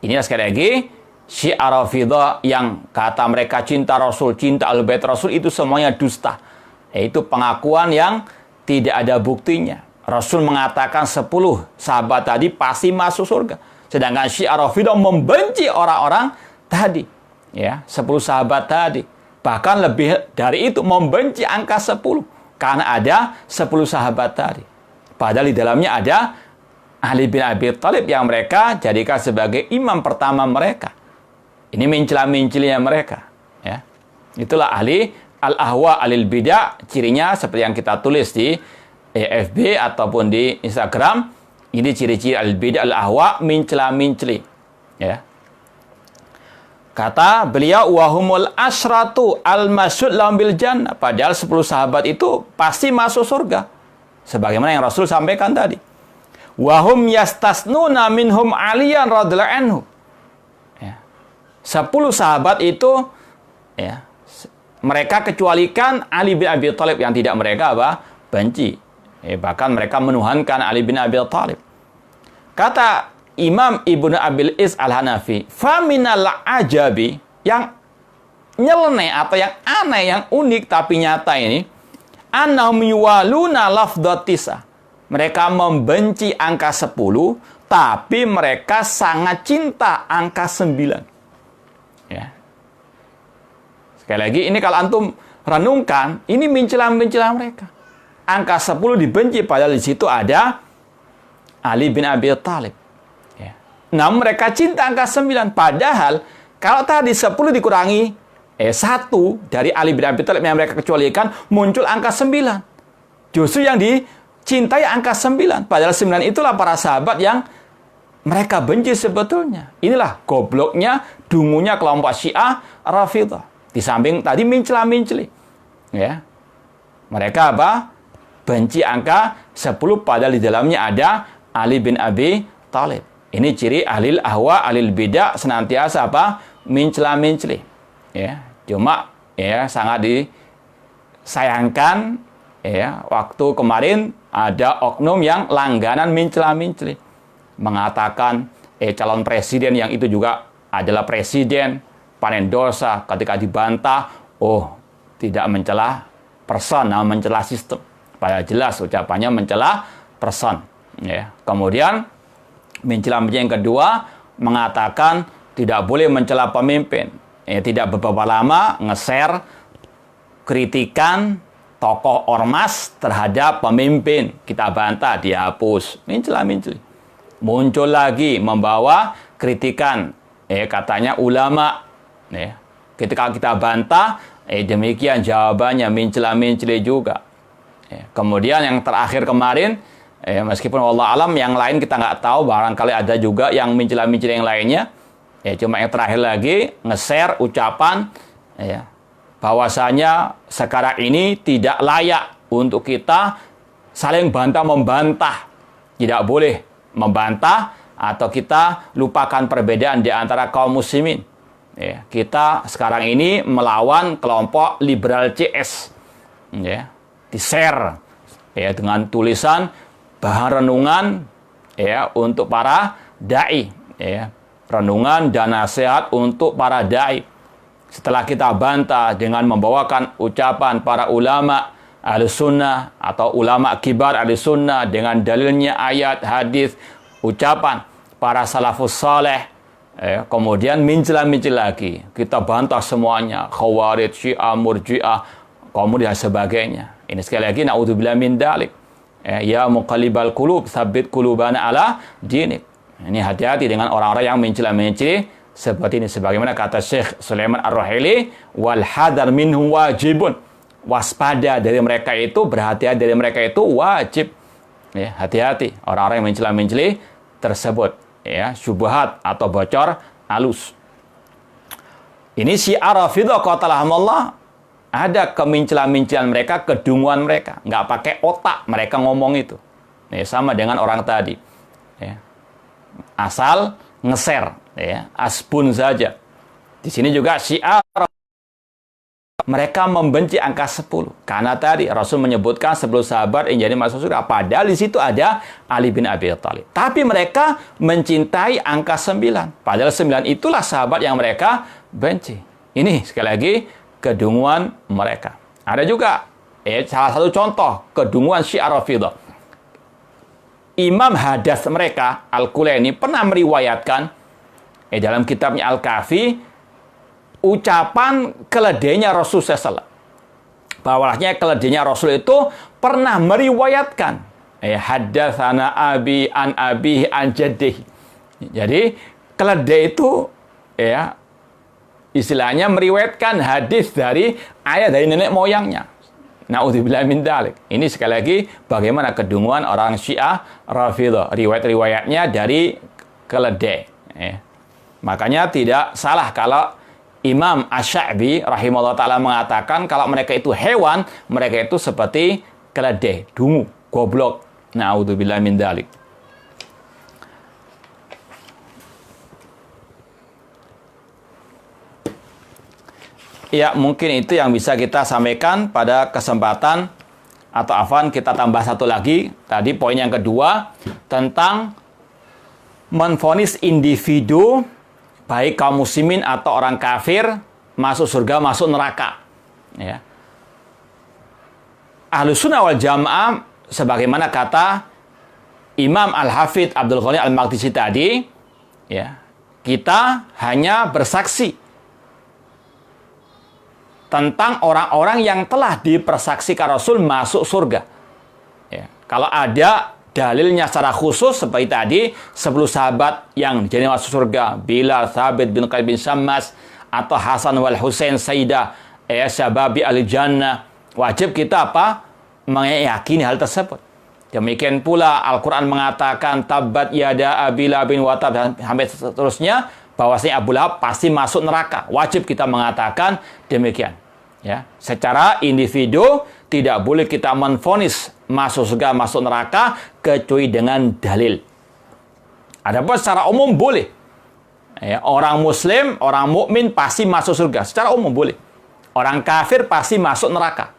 Inilah sekali lagi Syiah Rafidhah yang kata mereka cinta Rasul, cinta Ahlul Bait Rasul, itu semuanya dusta. Yaitu pengakuan yang tidak ada buktinya. Rasul mengatakan 10 sahabat tadi pasti masuk surga. Sedangkan Syiah Rafidhah membenci orang-orang tadi. Ya, 10 sahabat tadi. Bahkan lebih dari itu membenci angka 10. Karena ada 10 sahabat tadi. Padahal di dalamnya ada Ali bin Abi Thalib yang mereka jadikan sebagai imam pertama mereka. Ini mencela-mencelinya mereka. Ya. Itulah ahli al-ahwa alil bidah. Cirinya seperti yang kita tulis di FB ataupun di Instagram. Ini ciri-ciri al-bidah al-ahwa, mencela-menceli. Ya. Kata beliau, wahumul asyratu al-masyud lahum bil jannah. Padahal 10 sahabat itu pasti masuk surga. Sebagaimana yang Rasul sampaikan tadi. Wahum yastasnuna minhum aliyan radhiyallahu anhu. Ya. 10 sahabat itu ya, mereka kecualikan Ali bin Abi Thalib yang tidak mereka benci. Bahkan mereka menuhankan Ali bin Abi Thalib. Kata Imam Ibnu Abil Is Al-Hanafi, faminal ajabi, yang nyeleneh atau yang aneh, yang unik tapi nyata ini, annahum yuwaluna lafdhatisa. Mereka membenci angka 10, tapi mereka sangat cinta angka 9. Ya. Sekali lagi, ini kalau antum renungkan, ini mencela-mencela mereka. Angka 10 dibenci, padahal di situ ada Ali bin Abi Thalib. Ya. Nah, mereka cinta angka 9. Padahal, kalau tadi 10 dikurangi 1 dari Ali bin Abi Thalib yang mereka kecualikan, muncul angka 9. Justru yang dicintai angka 9. Padahal 9 itulah para sahabat yang mereka benci sebetulnya. Inilah gobloknya, dungunya kelompok Syiah Rafidhah. Di samping tadi mencela-menceli. Ya. Mereka apa? Benci angka 10 padahal di dalamnya ada Ali bin Abi Thalib. Ini ciri ahlil ahwa, ahlil bidah senantiasa apa? Mencela-menceli. Ya. Cuma ya sangat disayangkan ya, waktu kemarin ada oknum yang langganan mencela-menceli. Mengatakan calon presiden yang itu juga adalah presiden panen dosa, ketika dibantah, tidak mencela person, namun mencela sistem. Padahal jelas ucapannya mencela person. Ya. Kemudian mencela-mencela yang kedua mengatakan tidak boleh mencela pemimpin. Tidak beberapa lama nge-share kritikan tokoh ormas terhadap pemimpin. Kita bantah, dihapus. Mencela-mencela. Muncul lagi membawa kritikan. Katanya ulama. Ketika kita bantah, demikian jawabannya, mencela-mencela juga. Kemudian yang terakhir kemarin, meskipun wallah alam yang lain kita nggak tahu, barangkali ada juga yang mencela-mencela yang lainnya. Cuma yang terakhir lagi nge-share ucapan bahwasanya sekarang ini tidak layak untuk kita saling bantah-membantah. Tidak boleh membantah atau kita lupakan perbedaan di antara kaum muslimin. Kita sekarang ini melawan kelompok liberal CS. Di-share dengan tulisan bahan renungan untuk para dai. Renungan dan nasihat untuk para dai. Setelah kita bantah dengan membawakan ucapan para ulama Ahlussunnah atau ulama kibar Ahlussunnah dengan dalilnya ayat, hadis, ucapan para salafus saleh, kemudian mencela-mencela lagi. Kita bantah semuanya, Khawarij, Syiah, Murji'ah, kemudian sebagainya. Ini sekali lagi naudzubillah min dzalik. Ya muqallibal qulub, tsabbit qulubana ala dinik. Ini hati-hati dengan orang-orang yang mencela-mencela seperti ini. Sebagaimana kata Syekh Sulaiman Ar-Ruhaili, wal hadar minhum wajibun. Waspada dari mereka itu, berhati-hati dari mereka itu wajib. Hati-hati orang-orang yang mencela-mencela tersebut. Syubhat atau bocor halus. Ini Syiah Rafidhah qatalahumullah, ada kemincela-mencelaan mereka, kedunguan mereka. Nggak pakai otak mereka ngomong itu. Sama dengan orang tadi. Asal nge-share. Asbun saja. Di sini juga Syiah mereka membenci angka 10. Karena tadi Rasul menyebutkan 10 sahabat yang jadi masuk surga. Padahal di situ ada Ali bin Abi Thalib. Tapi mereka mencintai angka 9. Padahal 9 itulah sahabat yang mereka benci. Ini sekali lagi kedunguan mereka. Ada juga salah satu contoh kedunguan Syiah Rafidhah. Imam hadas mereka, Al-Kulaini, pernah meriwayatkan dalam kitabnya Al-Kafi, ucapan keledainya Rasul SAW. Bahwasanya keledainya Rasul itu pernah meriwayatkan haddatsana abi an abihi an jaddihi. Jadi keledai itu istilahnya meriwayatkan hadis dari ayah dari nenek moyangnya. Naudzubillah min dzalik. Ini sekali lagi bagaimana kedunguan orang Syiah Rafidhah. Riwayat-riwayatnya dari keledai. Makanya tidak salah kalau Imam Asy-Sya'bi rahimahullah ta'ala mengatakan kalau mereka itu hewan, mereka itu seperti keledai, dungu, goblok. Naudzubillah min dzalik. Ya, mungkin itu yang bisa kita sampaikan pada kesempatan, atau afwan kita tambah satu lagi. Tadi poin yang kedua tentang menvonis individu baik kaum muslimin atau orang kafir masuk surga, masuk neraka. Ahlussunnah wal Jamaah sebagaimana kata Imam Al-Hafidz Abdul Ghani Al-Maqdisi tadi, kita hanya bersaksi tentang orang-orang yang telah dipersaksikan Rasul masuk surga. Ya. Kalau ada dalilnya secara khusus seperti tadi 10 sahabat yang jadi masuk surga, Bilal, Thabit bin Qais bin Syammas, atau Hasan wal Husain Sayyidah syababi al-jannah, wajib kita apa? Meyakini hal tersebut. Demikian pula Al-Quran mengatakan tabat yada Abi Lahabin wa tab, sampai seterusnya, bahwasanya Abu Lahab pasti masuk neraka. Wajib kita mengatakan demikian. Ya, secara individu tidak boleh kita menvonis masuk surga, masuk neraka kecuali dengan dalil. Adapun secara umum boleh. Ya, orang muslim, orang mukmin pasti masuk surga. Secara umum boleh. Orang kafir pasti masuk neraka.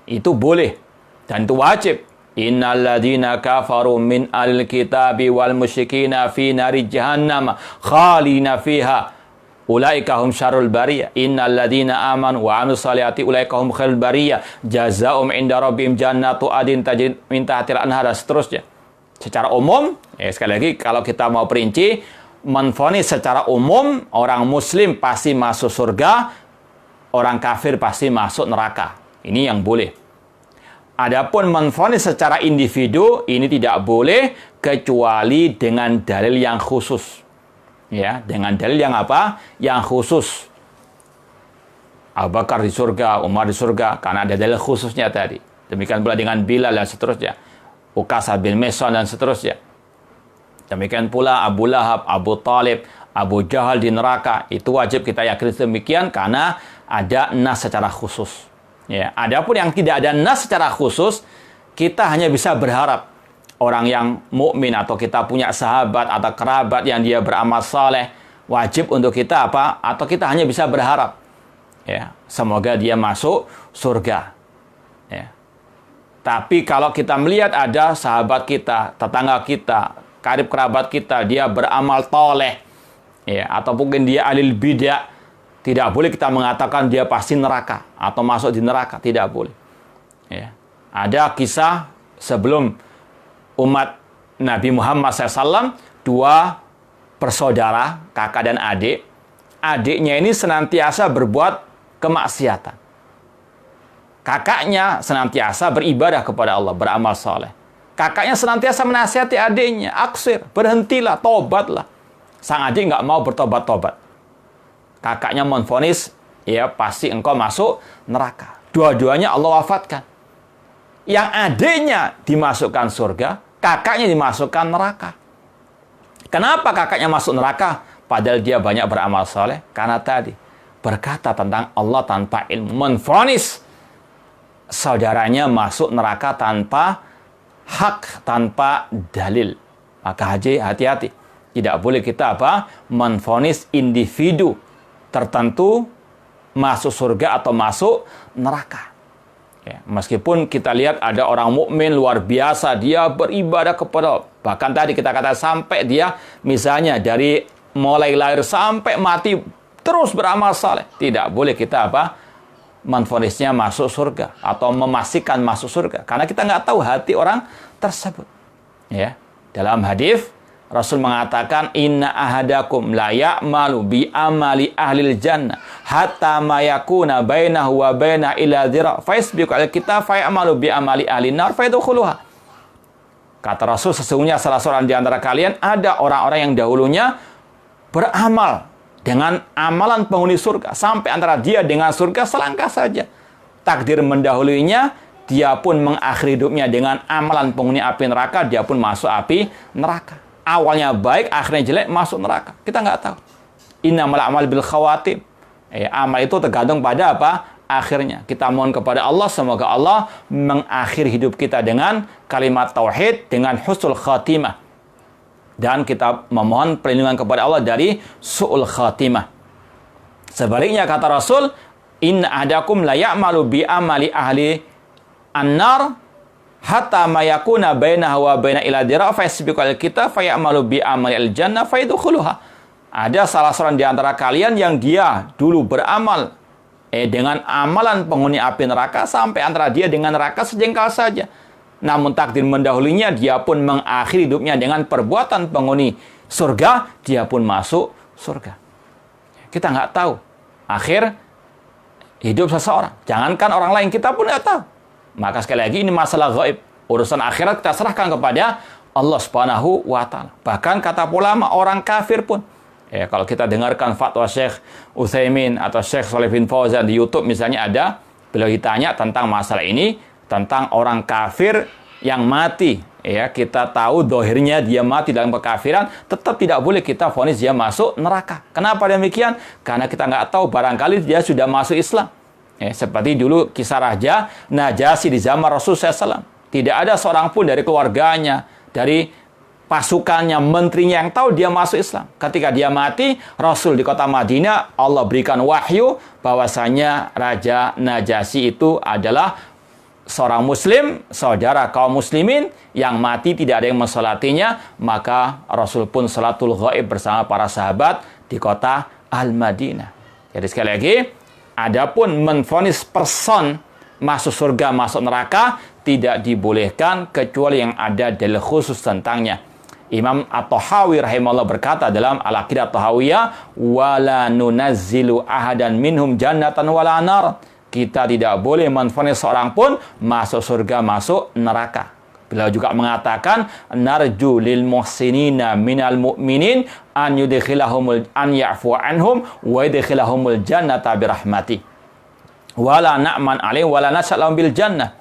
Itu boleh. Dan itu wajib. Innal ladzina kafaru min al-kitabi wal musyrikina fi nari jahannam khalina fiha. Ulaika hum syarrul bariyah. Innal ladzina amanu wa 'amilus shalihati ulaika hum khairul bariyah. Jazaa'um 'inda rabbihim jannatu adin tajri min tahtiha al-anhar, seterusnya. Secara umum, sekali lagi kalau kita mau perinci, menvonis secara umum orang muslim pasti masuk surga, orang kafir pasti masuk neraka. Ini yang boleh. Adapun menvonis secara individu ini tidak boleh kecuali dengan dalil yang khusus. Ya, dengan dalil yang apa? Yang khusus. Abu Bakar di surga, Umar di surga, karena ada dalil khususnya tadi. Demikian pula dengan Bilal dan seterusnya. Uqasah bin Mihsan dan seterusnya. Demikian pula Abu Lahab, Abu Talib, Abu Jahal di neraka. Itu wajib kita yakini demikian karena ada nas secara khusus. Ya, adapun yang tidak ada nas secara khusus, kita hanya bisa berharap. Orang yang mukmin atau kita punya sahabat atau kerabat yang dia beramal saleh, wajib untuk kita apa? Atau kita hanya bisa berharap, ya, semoga dia masuk surga. Ya. Tapi kalau kita melihat ada sahabat kita, tetangga kita, karib kerabat kita, dia beramal toleh, ya, atau mungkin dia alil bidah, tidak boleh kita mengatakan dia pasti neraka atau masuk di neraka, tidak boleh. Ya. Ada kisah sebelum umat Nabi Muhammad SAW, 2 bersaudara, kakak dan adik. Adiknya ini senantiasa berbuat kemaksiatan. Kakaknya senantiasa beribadah kepada Allah, beramal soleh. Kakaknya senantiasa menasihati adiknya, aksir, berhentilah, tobatlah. Sang adik nggak mau bertobat-tobat. Kakaknya menvonis, ya pasti engkau masuk neraka. Dua-duanya Allah wafatkan. Yang adiknya dimasukkan surga, kakaknya dimasukkan neraka. Kenapa kakaknya masuk neraka? Padahal dia banyak beramal soleh. Karena tadi berkata tentang Allah tanpa ilmu, menvonis saudaranya masuk neraka tanpa hak, tanpa dalil. Maka hati-hati. Tidak boleh kita apa? Menvonis individu tertentu masuk surga atau masuk neraka. Ya, meskipun kita lihat ada orang mukmin luar biasa, dia beribadah kepada Allah. Bahkan tadi kita kata sampai dia misalnya dari mulai lahir sampai mati terus beramal saleh. Tidak boleh kita apa? Menvonisnya masuk surga atau memastikan masuk surga. Karena kita nggak tahu hati orang tersebut. Ya, dalam hadis Rasul mengatakan inna ahadakum la ya'malu bi amali ahlil jannah hatta ma yakuna bainahu wa baina ila dhira fa yasbiqu al-kitab fa ya'malu bi amali ahlin nar fa yadkhuluha. Kata Rasul, sesungguhnya salah seorang di antara kalian ada orang-orang yang dahulunya beramal dengan amalan penghuni surga sampai antara dia dengan surga selangkah saja. Takdir mendahulunya, dia pun mengakhiri hidupnya dengan amalan penghuni api neraka, dia pun masuk api neraka. Awalnya baik, akhirnya jelek, masuk neraka. Kita nggak tahu. Innamal a'mal bil khawatim. Amal itu tergantung pada apa? Akhirnya. Kita mohon kepada Allah, semoga Allah mengakhiri hidup kita dengan kalimat tauhid, dengan husnul khatimah. Dan kita memohon perlindungan kepada Allah dari su'ul khatimah. Sebaliknya kata Rasul, inna ahadakum la ya'malu bi amali ahli an-nar hatta ma yakuna bainahu wa baina ila dira fa yasbiqu al-kitab fa ya'malu bi amali al-jannah fa yadkhuluha. Ada salah seorang di antara kalian yang dia dulu beramal dengan amalan penghuni api neraka sampai antara dia dengan neraka sejengkal saja. Namun takdir mendahulunya, dia pun mengakhiri hidupnya dengan perbuatan penghuni surga, dia pun masuk surga. Kita nggak tahu akhir hidup seseorang. Jangankan orang lain, kita pun nggak tahu. Maka sekali lagi ini masalah gaib. Urusan akhirat kita serahkan kepada Allah Subhanahu wa Ta'ala. Bahkan kata ulama, orang kafir pun, ya, kalau kita dengarkan fatwa Syekh Utsaimin atau Syekh Shalih bin Fauzan di YouTube misalnya ada, beliau ditanya tentang masalah ini, tentang orang kafir yang mati. Ya, kita tahu dohirnya dia mati dalam kekafiran, tetap tidak boleh kita vonis dia masuk neraka. Kenapa demikian? Karena kita nggak tahu, barangkali dia sudah masuk Islam. Ya, seperti dulu kisah Raja Najasyi di zaman Rasulullah SAW. Tidak ada seorang pun dari keluarganya, dari pasukannya, menterinya yang tahu dia masuk Islam. Ketika dia mati, Rasul di kota Madinah, Allah berikan wahyu bahwasanya Raja Najasyi itu adalah seorang muslim, saudara kaum muslimin yang mati tidak ada yang mensolatinya. Maka Rasul pun salatul ghaib bersama para sahabat di kota Al-Madinah. Jadi sekali lagi, adapun menvonis person masuk surga, masuk neraka, tidak dibolehkan kecuali yang ada dalil khusus tentangnya. Imam At-Tahawi rahimahullah berkata dalam Al-Aqidah At-Tahawiyah, wala nunazzilu ahadan minhum jannatan wala nar. Kita tidak boleh menvonis seorang pun masuk surga, masuk neraka. Beliau juga mengatakan, narju lil muhsinina minal mu'minin an yudkhilahumul an ya'fu anhum wa yudkhilahumul jannata birahmati. Wala na'man alaihim wala nas'alahum bil jannah.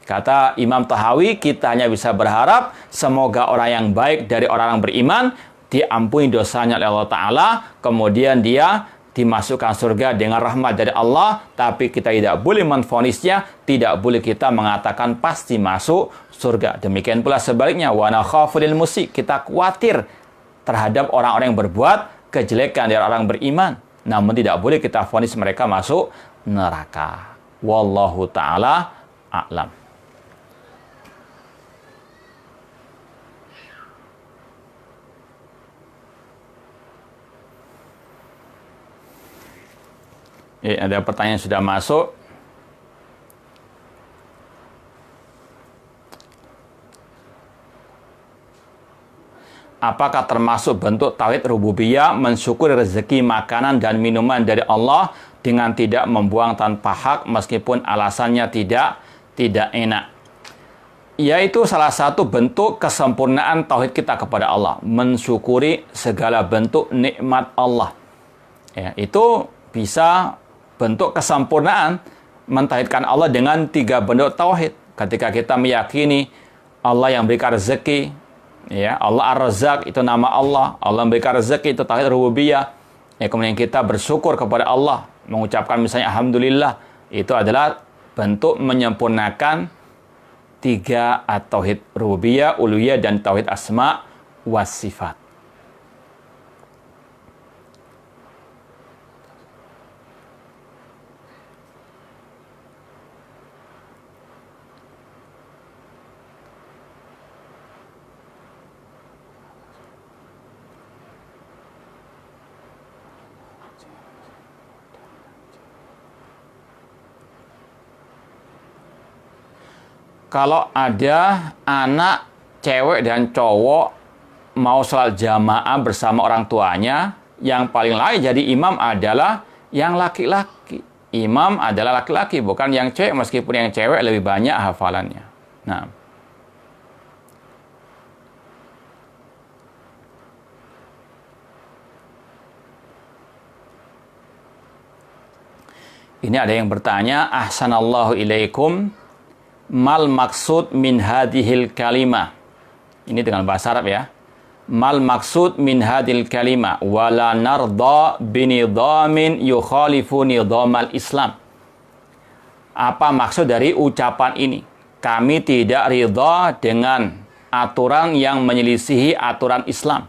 Kata Imam Tahawi, kita hanya bisa berharap semoga orang yang baik dari orang yang beriman diampuni dosanya oleh Allah Ta'ala, kemudian dia dimasukkan surga dengan rahmat dari Allah, tapi kita tidak boleh menvonisnya, tidak boleh kita mengatakan pasti masuk surga. Demikian pula sebaliknya, wa nakhafu lil musyi', kita khawatir terhadap orang-orang yang berbuat kejelekan dari orang beriman, namun tidak boleh kita vonis mereka masuk neraka. Wallahu ta'ala a'lam. Ada pertanyaan sudah masuk. Apakah termasuk bentuk tauhid rububiyah mensyukuri rezeki makanan dan minuman dari Allah dengan tidak membuang tanpa hak meskipun alasannya tidak enak? Yaitu salah satu bentuk kesempurnaan tauhid kita kepada Allah, mensyukuri segala bentuk nikmat Allah. Ya, itu bisa bentuk kesempurnaan mentauhidkan Allah dengan 3 bentuk tauhid. Ketika kita meyakini Allah yang memberikan rezeki, ya, Allah Ar-Razzaq itu nama Allah, Allah memberikan rezeki itu tauhid rububiyah. Ya, kemudian kita bersyukur kepada Allah, mengucapkan misalnya alhamdulillah, itu adalah bentuk menyempurnakan 3 tauhid rububiyah, uluhiyah dan tauhid asma was sifat. Kalau ada anak cewek dan cowok mau sholat jamaah bersama orang tuanya, yang paling layak jadi imam adalah yang laki-laki. Imam adalah laki-laki, bukan yang cewek, meskipun yang cewek lebih banyak hafalannya. Nah, ini ada yang bertanya, ahsanallahu ilaikum, mal maksud min hadhil kalimah. Ini dengan bahasa Arab ya. Mal maksud min hadhil kalimah wala narda binidamin yukhalifu nidamal Islam. Apa maksud dari ucapan ini? Kami tidak ridha dengan aturan yang menyelisihi aturan Islam.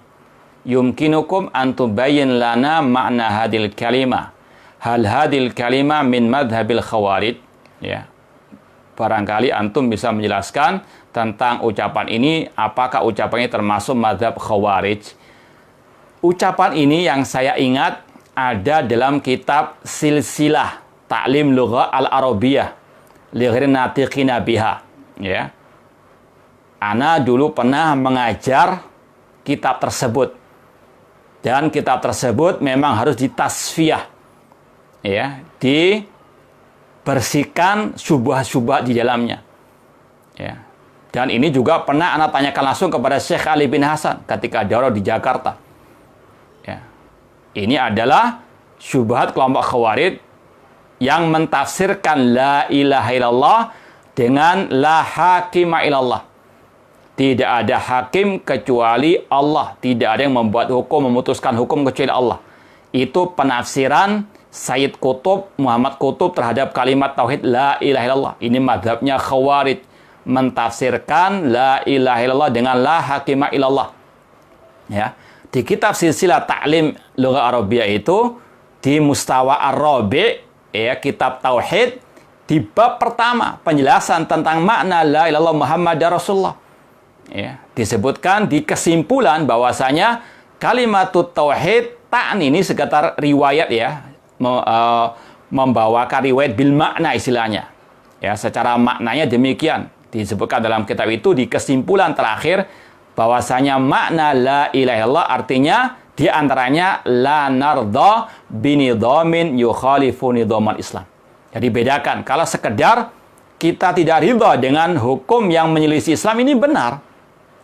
Yumkinukum an tubayyin lana makna hadhil kalimah. Hal hadhil kalimah min madhabil khawarij? Ya. Barangkali antum bisa menjelaskan tentang ucapan ini, apakah ucapannya termasuk mazhab khawarij. Ucapan ini yang saya ingat ada dalam kitab Silsilah Ta'lim Lughah Al-Arabiyah li ghairi natiqina biha. Ya. Ana dulu pernah mengajar kitab tersebut. Dan kitab tersebut memang harus ditasfiyah. Ya, bersihkan syubhat-syubhat di dalamnya. Ya. Dan ini juga pernah anak tanyakan langsung kepada Syekh Ali bin Hasan ketika daurah di Jakarta. Ya. Ini adalah syubhat kelompok Khawarij yang mentafsirkan la ilaha illallah dengan la hakima illallah. Tidak ada hakim kecuali Allah. Tidak ada yang membuat hukum, memutuskan hukum kecuali Allah. Itu penafsiran Sayyid Qutb, Muhammad Qutb terhadap kalimat tauhid la ilaha illallah. Ini mazhabnya Khawarij, mentafsirkan la ilaha illallah dengan la hakima illallah. Ya. Di kitab Silsilah Ta'lim Lughah Arabiyah itu di Mustawa Ar-Rabi', ya, kitab tauhid, di bab pertama penjelasan tentang makna la ilaha illallah Muhammadar Rasulullah. Ya, disebutkan di kesimpulan bahwasanya kalimatut tauhid ta'ni ini sekitar riwayat, ya, membawakan riwayat bil makna istilahnya. Ya, secara maknanya demikian. Disebutkan dalam kitab itu di kesimpulan terakhir bahwasanya makna la ilaha illallah artinya di antaranya la narda binidamin yukhalifu nidamal Islam. Jadi bedakan, kalau sekedar kita tidak ridha dengan hukum yang menyelisih Islam ini benar.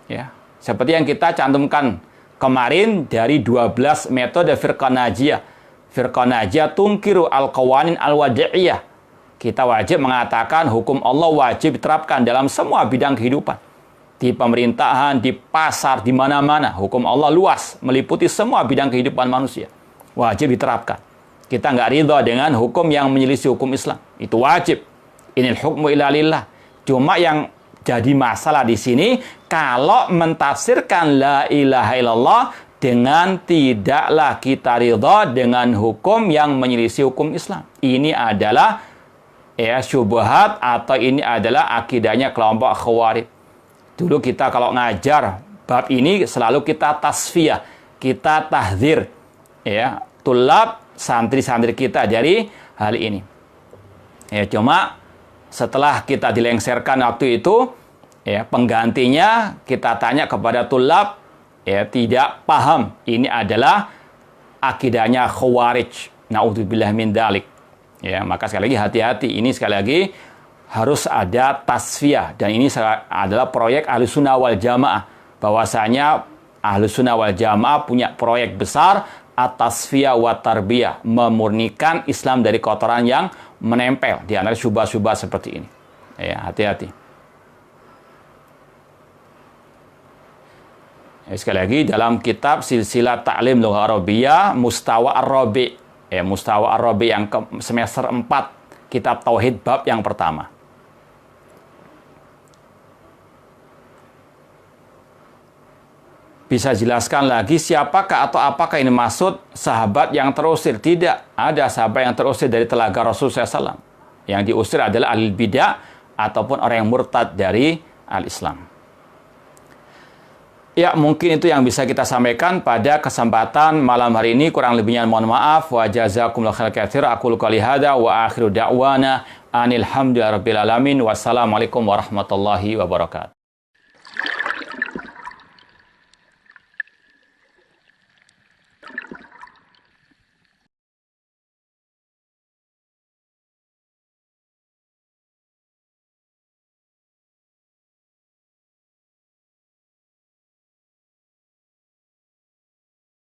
Ya, seperti yang kita cantumkan kemarin dari 12 metode firqah najiyah. Firqah najiyah tunkiru al-qawanin al-wadi'iyah. Kita wajib mengatakan hukum Allah wajib diterapkan dalam semua bidang kehidupan. Di pemerintahan, di pasar, di mana-mana. Hukum Allah luas, meliputi semua bidang kehidupan manusia. Wajib diterapkan. Kita nggak ridha dengan hukum yang menyelisih hukum Islam. Itu wajib. Inil hukmu illa lillah. Cuma yang jadi masalah di sini, kalau mentafsirkan la ilaha illallah dengan tidaklah kita ridha dengan hukum yang menyelisih hukum Islam. Ini adalah, ya, syubhat, atau ini adalah akidahnya kelompok Khawarij. Dulu kita kalau ngajar bab ini selalu kita tasfiyah, kita tahdzir, ya, tulab, santri-santri kita dari hal ini. Ya, cuma setelah kita dilengserkan waktu itu, ya, penggantinya kita tanya kepada tulab, ya, tidak paham. Ini adalah akidahnya Khawarij. Na'udzubillah min dzalik. Ya, maka sekali lagi hati-hati. Ini sekali lagi harus ada tasfiyah. Dan ini adalah proyek Ahlussunnah wal Jamaah. Bahwasanya Ahlussunnah wal Jamaah punya proyek besar at-tasfiyah wa tarbiyah. Memurnikan Islam dari kotoran yang menempel. Di antara syubhat-syubhat seperti ini. Ya, hati-hati. Ya, sekali lagi dalam kitab Silsilah Ta'lim Lughah Arabiyah Mustawa Ar-Rabi'. Ya, Mustawa Ar-Rabi' yang semester 4, kitab tauhid bab yang pertama. Bisa jelaskan lagi siapakah atau apakah ini maksud sahabat yang terusir? Tidak ada sahabat yang terusir dari telaga Rasulullah SAW. Yang diusir adalah ahli bidah ataupun orang yang murtad dari al-Islam. Ya, mungkin itu yang bisa kita sampaikan pada kesempatan malam hari ini. Kurang lebihnya mohon maaf. Wa jazakumullahu khairan katsira. Aqulu qouli hadza wa akhiru da'wana anil hamdulillahi rabbil alamin. Wassalamualaikum warahmatullahi wabarakatuh.